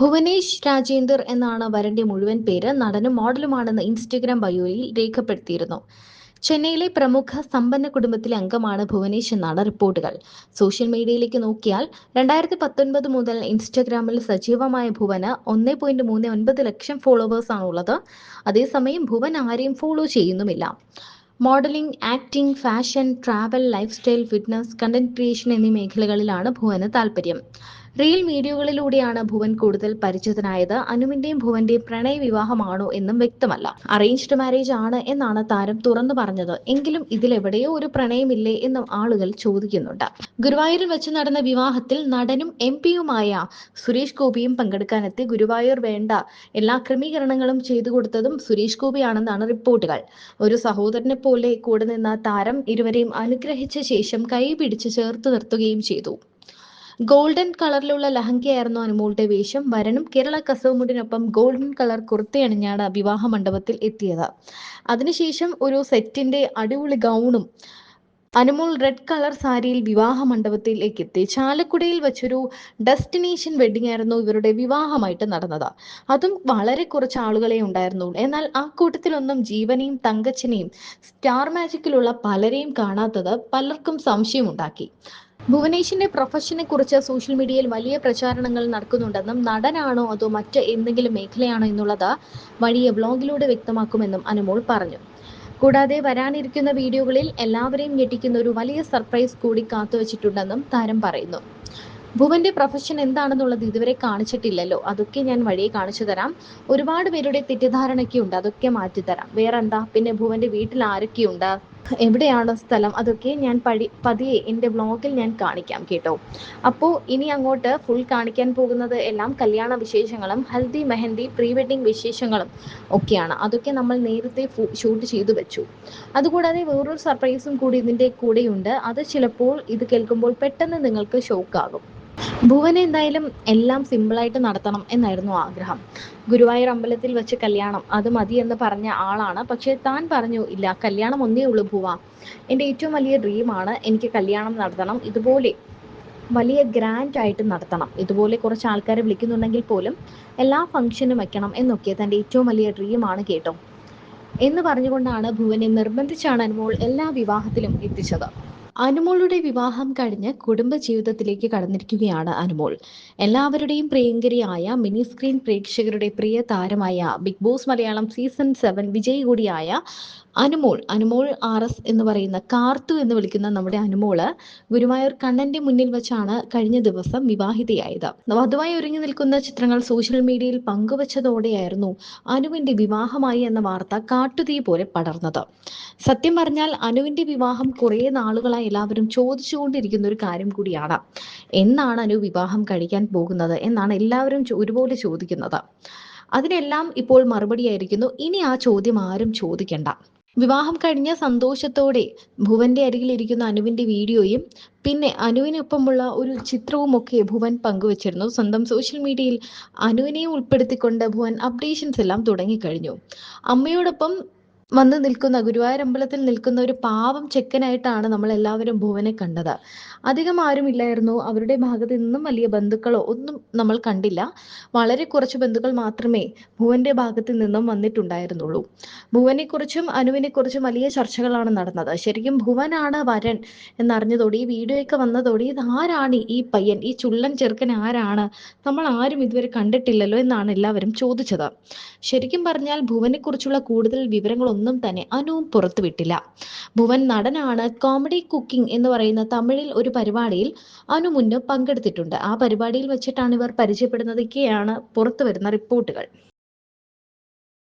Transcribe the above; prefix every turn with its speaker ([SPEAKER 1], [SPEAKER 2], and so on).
[SPEAKER 1] ഭുവനേഷ് രാജേന്ദർ എന്നാണ് വരന്റെ മുഴുവൻ പേര്. നടനും മോഡലുമാണെന്ന് ഇൻസ്റ്റഗ്രാം ബയോയിൽ രേഖപ്പെടുത്തിയിരുന്നു. ചെന്നൈയിലെ പ്രമുഖ സമ്പന്ന കുടുംബത്തിലെ അംഗമാണ് ഭുവനേഷ് എന്നാണ് റിപ്പോർട്ടുകൾ. സോഷ്യൽ മീഡിയയിലേക്ക് നോക്കിയാൽ 2019 മുതൽ ഇൻസ്റ്റഗ്രാമിൽ സജീവമായ ഭുവന് 1.39 ലക്ഷം ഫോളോവേഴ്സാണുള്ളത്. അതേസമയം ഭുവൻ ആരെയും ഫോളോ ചെയ്യുന്നുമില്ല. Modelling, acting, fashion, travel, lifestyle, fitness, content creation എന്നീ മേഖലകളിലാണ് ഭുവന് താല്പര്യം. റീൽ വീഡിയോകളിലൂടെയാണ് ഭുവൻ കൂടുതൽ പരിചിതനായത്. അനുവിന്റെയും ഭുവന്റെയും പ്രണയ വിവാഹമാണോ എന്നും വ്യക്തമല്ല. അറേഞ്ച്ഡ് മാരേജ് ആണ് എന്നാണ് താരം തുറന്നു പറഞ്ഞത്. എങ്കിലും ഇതിലെവിടെയോ ഒരു പ്രണയമില്ലേ എന്നും ആളുകൾ ചോദിക്കുന്നുണ്ട്. ഗുരുവായൂരിൽ വെച്ച് നടന്ന വിവാഹത്തിൽ നടനും എംപിയുമായ സുരേഷ് ഗോപിയും പങ്കെടുക്കാനെത്തി. ഗുരുവായൂർ വേണ്ട എല്ലാ ക്രമീകരണങ്ങളും ചെയ്തു കൊടുത്തതും സുരേഷ് ഗോപിയാണെന്നാണ് റിപ്പോർട്ടുകൾ. ഒരു സഹോദരനെ പോലെ കൂടെ നിന്ന താരം ഇരുവരെയും അനുഗ്രഹിച്ച ശേഷം കൈ പിടിച്ച് ചേർത്ത് നിർത്തുകയും ചെയ്തു. ഗോൾഡൻ കളറിലുള്ള ലഹങ്കയായിരുന്നു അനുമോളുടെ വേഷം. വരനും കേരള കസവുമുണ്ടിനൊപ്പം ഗോൾഡൻ കളർ കുർത്തയണിഞ്ഞാണ് വിവാഹ മണ്ഡപത്തിൽ എത്തിയത്. അതിനുശേഷം ഒരു സെറ്റിന്റെ അടിപൊളി ഗൗണും അനുമോൾ റെഡ് കളർ സാരിയിൽ വിവാഹ മണ്ഡപത്തിലേക്ക് എത്തി. ചാലക്കുടിയിൽ വെച്ചൊരു ഡെസ്റ്റിനേഷൻ വെഡിങ് ആയിരുന്നു ഇവരുടെ വിവാഹമായിട്ട് നടന്നത്. അതും വളരെ കുറച്ച് ആളുകളെ ഉണ്ടായിരുന്നുള്ളൂ. എന്നാൽ ആ കൂട്ടത്തിലൊന്നും ജീവനെയും തങ്കച്ചനെയും സ്റ്റാർ മാജിക്കിലുള്ള പലരെയും കാണാത്തത് പലർക്കും സംശയമുണ്ടാക്കി. ഭുവനേഷിന്റെ പ്രൊഫഷനെ കുറിച്ച് സോഷ്യൽ മീഡിയയിൽ വലിയ പ്രചാരണങ്ങൾ നടക്കുന്നുണ്ടെന്നും നടനാണോ അതോ മറ്റ് എന്തെങ്കിലും മേഖലയാണോ എന്നുള്ളത് വഴിയെ വ്ലോഗിലൂടെ വ്യക്തമാക്കുമെന്നും അനുമോൾ പറഞ്ഞു. കൂടാതെ വരാനിരിക്കുന്ന വീഡിയോകളിൽ എല്ലാവരെയും ഞെട്ടിക്കുന്ന ഒരു വലിയ സർപ്രൈസ് കൂടി കാത്തുവച്ചിട്ടുണ്ടെന്നും താരം പറയുന്നു. ഭുവന്റെ പ്രൊഫഷൻ എന്താണെന്നുള്ളത് ഇതുവരെ കാണിച്ചിട്ടില്ലല്ലോ. അതൊക്കെ ഞാൻ വഴിയെ കാണിച്ചു തരാം. ഒരുപാട് പേരുടെ തെറ്റിദ്ധാരണയൊക്കെ ഉണ്ട്, അതൊക്കെ മാറ്റിത്തരാം. വേറെന്താ, പിന്നെ ഭുവന്റെ വീട്ടിൽ ആരൊക്കെയുണ്ട്, എവിടെയാണ് സ്ഥലം, അതൊക്കെ ഞാൻ പതിയെ എൻ്റെ വ്ലോഗിൽ ഞാൻ കാണിക്കാം കേട്ടോ. അപ്പോൾ ഇനി അങ്ങോട്ട് ഫുൾ കാണിക്കാൻ പോകുന്നത് എല്ലാം കല്യാണ വിശേഷങ്ങളും ഹൽദി, മെഹന്തി, പ്രീ വെഡിങ് വിശേഷങ്ങളും ഒക്കെയാണ്. അതൊക്കെ നമ്മൾ നേരത്തെ ഷൂട്ട് ചെയ്തു വെച്ചു. അതുകൂടാതെ വേറൊരു സർപ്രൈസും കൂടി ഇതിൻ്റെ കൂടെയുണ്ട്. അത് ചിലപ്പോൾ ഇത് കേൾക്കുമ്പോൾ പെട്ടെന്ന് നിങ്ങൾക്ക് ഷോക്കാകും. ഭുവന് എന്തായാലും എല്ലാം സിമ്പിളായിട്ട് നടത്തണം എന്നായിരുന്നു ആഗ്രഹം. ഗുരുവായൂർ അമ്പലത്തിൽ വെച്ച് കല്യാണം അത് മതി എന്ന് പറഞ്ഞ ആളാണ്. പക്ഷേ താൻ പറഞ്ഞു, ഇല്ല, കല്യാണം ഒന്നേ ഉള്ളൂ ഭുവ, എൻ്റെ ഏറ്റവും വലിയ ഡ്രീമാണ്, എനിക്ക് കല്യാണം നടത്തണം, ഇതുപോലെ വലിയ ഗ്രാൻഡ് ആയിട്ട് നടത്തണം, ഇതുപോലെ കുറച്ച് ആൾക്കാരെ വിളിക്കുന്നുണ്ടെങ്കിൽ പോലും എല്ലാ ഫംഗ്ഷനും വെക്കണം എന്നൊക്കെ തൻ്റെ ഏറ്റവും വലിയ ഡ്രീമാണ് കേട്ടോ എന്ന് പറഞ്ഞുകൊണ്ടാണ് ഭുവനെ നിർബന്ധിച്ചാണ് അനുമോൾ എല്ലാ വിവാഹത്തിലും എത്തിച്ചത്. അനുമോളുടെ വിവാഹം കഴിഞ്ഞ് കുടുംബ ജീവിതത്തിലേക്ക് കടന്നിരിക്കുകയാണ് അനുമോൾ. എല്ലാവരുടെയും പ്രിയങ്കരിയായ മിനി സ്ക്രീൻ പ്രേക്ഷകരുടെ പ്രിയ താരമായ ബിഗ് ബോസ് മലയാളം സീസൺ 7 വിജയി കൂടിയായ അനുമോൾ RS എന്ന് പറയുന്ന കാർത്തു എന്ന് വിളിക്കുന്ന നമ്മുടെ അനുമോള് ഗുരുവായൂർ കണ്ണന്റെ മുന്നിൽ വെച്ചാണ് കഴിഞ്ഞ ദിവസം വിവാഹിതയായത്. വധുവായി ഒരുങ്ങി നിൽക്കുന്ന ചിത്രങ്ങൾ സോഷ്യൽ മീഡിയയിൽ പങ്കുവച്ചതോടെയായിരുന്നു അനുവിന്റെ വിവാഹമായി എന്ന വാർത്ത കാട്ടുതീ പോലെ പടർന്നത്. സത്യം പറഞ്ഞാൽ അനുവിന്റെ വിവാഹം കുറേ നാളുകളായി എല്ലാവരും ചോദിച്ചുകൊണ്ടിരിക്കുന്ന ഒരു കാര്യം കൂടിയാണ്. എന്നാണ് അനു വിവാഹം കഴിക്കാൻ പോകുന്നത് എന്നാണ് എല്ലാവരും ഒരുപോലെ ചോദിക്കുന്നത്. അതിനെല്ലാം ഇപ്പോൾ മറുപടിയായിരിക്കുന്നു. ഇനി ആ ചോദ്യം ആരും ചോദിക്കണ്ട. വിവാഹം കഴിഞ്ഞ സന്തോഷത്തോടെ ഭുവന്റെ അരികിലിരിക്കുന്ന അനുവിന്റെ വീഡിയോയും പിന്നെ അനുവിനൊപ്പമുള്ള ഒരു ചിത്രവും ഒക്കെ ഭുവൻ പങ്കുവച്ചിരുന്നു. സ്വന്തം സോഷ്യൽ മീഡിയയിൽ അനുവിനെ ഉൾപ്പെടുത്തിക്കൊണ്ട് ഭുവൻ അപ്ഡേഷൻസ് എല്ലാം തുടങ്ങിക്കഴിഞ്ഞു. അമ്മയോടൊപ്പം വന്ന് നിൽക്കുന്ന, ഗുരുവായൂർ അമ്പലത്തിൽ നിൽക്കുന്ന ഒരു പാവം ചെക്കനായിട്ടാണ് നമ്മൾ എല്ലാവരും ഭുവനെ കണ്ടത്. അധികം ആരും ഇല്ലായിരുന്നു. അവരുടെ ഭാഗത്ത് നിന്നും വലിയ ബന്ധുക്കളോ ഒന്നും നമ്മൾ കണ്ടില്ല. വളരെ കുറച്ച് ബന്ധുക്കൾ മാത്രമേ ഭുവന്റെ ഭാഗത്ത് നിന്നും വന്നിട്ടുണ്ടായിരുന്നുള്ളൂ. ഭുവനെക്കുറിച്ചും അനുവിനെക്കുറിച്ചും വലിയ ചർച്ചകളാണ് നടന്നത്. ശരിക്കും ഭുവനാണ് വരൻ എന്നറിഞ്ഞതോടെ, ഈ വീഡിയോയൊക്കെ വന്നതോടെ, ഇത് ആരാണ് ഈ പയ്യൻ, ഈ ചുള്ളൻ ചെറുക്കൻ ആരാണ്, നമ്മൾ ആരും ഇതുവരെ കണ്ടിട്ടില്ലല്ലോ എന്നാണ് എല്ലാവരും ചോദിച്ചത്. ശരിക്കും പറഞ്ഞാൽ ഭുവനെക്കുറിച്ചുള്ള കൂടുതൽ വിവരങ്ങളൊന്നും തന്നെ അനുവും പുറത്തുവിട്ടില്ല. ഭുവൻ നടനാണ്. കോമഡി കുക്കിംഗ് എന്ന് പറയുന്ന തമിഴിൽ ഒരു പരിപാടിയിൽ അനു മുന്ന് പങ്കെടുത്തിട്ടുണ്ട്. ആ പരിപാടിയിൽ വെച്ചിട്ടാണ് ഇവർ പരിചയപ്പെടുന്നതൊക്കെയാണ് പുറത്തു വരുന്ന റിപ്പോർട്ടുകൾ.